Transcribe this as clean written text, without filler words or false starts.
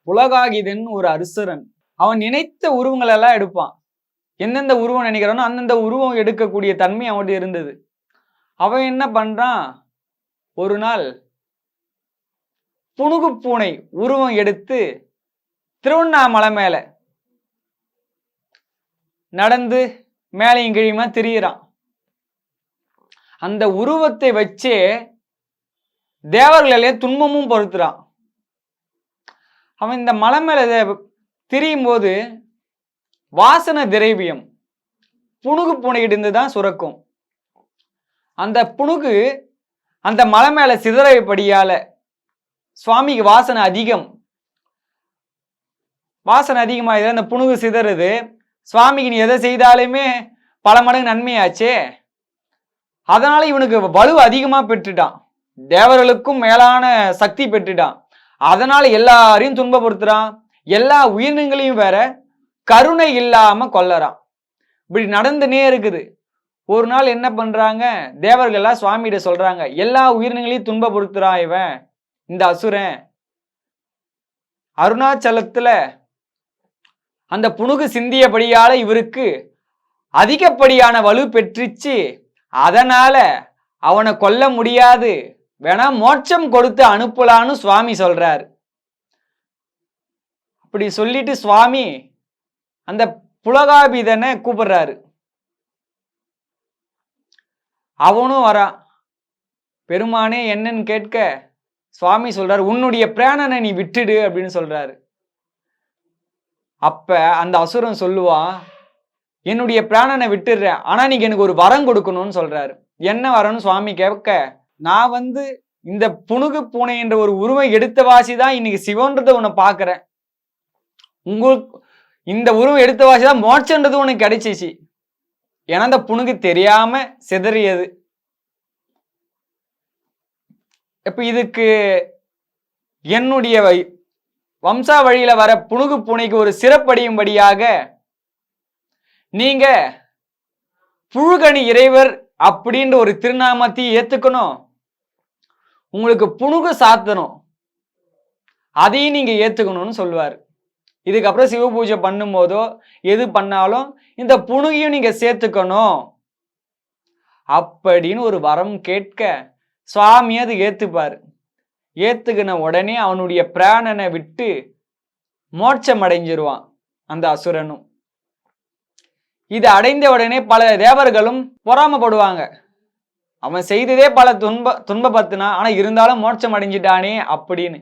புலகாகிதன் ஒரு அசுரன். அவன் நினைத்த உருவங்கள் எல்லாம் எடுப்பான். எந்தெந்த உருவம் நினைக்கிறானோ அந்தந்த உருவம் எடுக்கக்கூடிய தன்மை அவன்கிட்ட இருந்தது. அவன் என்ன பண்றான், ஒரு நாள் புனுகு பூனை உருவம் எடுத்து திருவண்ணாமலை மேல நடந்து மேலையும் கீழியுமா திரியிறான். அந்த உருவத்தை வச்சே தேவர்களே துன்பமும் பொறுத்துறான். அவன் இந்த மலை மேல திரியும் போது வாசன திரவியம் புனுகு பூனையிட்டு தான் சுரக்கும். அந்த புனுகு அந்த மலை மேல சிதறபடியால சுவாமிக்கு வாசனை அதிகம். வாசனை அதிகமாக அந்த புனுகு சிதறுது. சுவாமிக்கு நீ எதை செய்தாலுமே பல மடங்கு நன்மையாச்சே. அதனால இவனுக்கு வலு அதிகமா பெற்றுட்டான். தேவர்களுக்கும் மேலான சக்தி பெற்றுட்டான். அதனால எல்லாரையும் துன்பப்படுத்துறான். எல்லா உயிரினங்களையும் வேற கருணை இல்லாம கொல்லறான். இப்படி நடந்துனே இருக்குது. ஒரு நாள் என்ன பண்றாங்க, தேவர்கள்லாம் சுவாமிகிட்ட சொல்றாங்க, எல்லா உயிரினங்களையும் துன்பப்படுத்துறான் இவன், இந்த அசுரன். அருணாச்சலத்துல அந்த புனுகு சிந்தியபடியால இவருக்கு அதிகப்படியான வலு பெற்றுச்சு. அதனால அவனை கொல்ல முடியாது, வேணா மோட்சம் கொடுத்து அனுப்பலான்னு சுவாமி சொல்றாரு. அப்படி சொல்லிட்டு சுவாமி அந்த புலகாபிதனை கூப்பிடுறாரு. அவனும் வரான். பெருமானே என்னன்னு கேட்க சுவாமி சொல்றாரு, உன்னுடைய பிராணனை நீ விட்டுடு அப்படின்னு சொல்றாரு. அப்ப அந்த அசுரன் சொல்லுவான், என்னுடைய பிராணனை விட்டுடுறேன், ஆனா நீங்க எனக்கு ஒரு வரம் கொடுக்கணும்னு சொல்றாரு. என்ன வரம்னு சுவாமி கேட்க, நான் இந்த புனுகு பூனை என்ற ஒரு உருவம் எடுத்த வாசிதான் இன்னைக்கு சிவன்றதை உன்னை பாக்குறேன். உங்களுக்கு இந்த உருவம் எடுத்த வாசிதான் மோட்சன்றது உனக்கு கிடைச்சிச்சு. ஏன்னா அந்த புனுகு தெரியாம சிதறியது. இப்ப இதுக்கு என்னுடைய வம்சா வழியில வர புனுகு பூனைக்கு ஒரு சிறப்படியும்படியாக நீங்க புழுகணி இறைவர் அப்படின்ற ஒரு திருநாமத்தையும் ஏத்துக்கணும். உங்களுக்கு புனுகு சாத்தணும், அதையும் நீங்க ஏத்துக்கணும்னு சொல்லுவார். இதுக்கப்புறம் சிவ பூஜை பண்ணும் போதோ எது பண்ணாலும் இந்த புனுகையும் நீங்க சேர்த்துக்கணும் அப்படின்னு ஒரு வரம் கேட்க சுவாமி அது ஏத்துப்பாரு. ஏத்துக்கின உடனே அவனுடைய பிராணனை விட்டு மோட்சம் அடைஞ்சிருவான் அந்த அசுரனும். இது அடைந்த உடனே பல தேவர்களும் பொறாமப்படுவாங்க. அவன் செய்ததே பல துன்பப்படுத்தினா, ஆனா இருந்தாலும் மோட்சம் அடைஞ்சிட்டானே அப்படின்னு.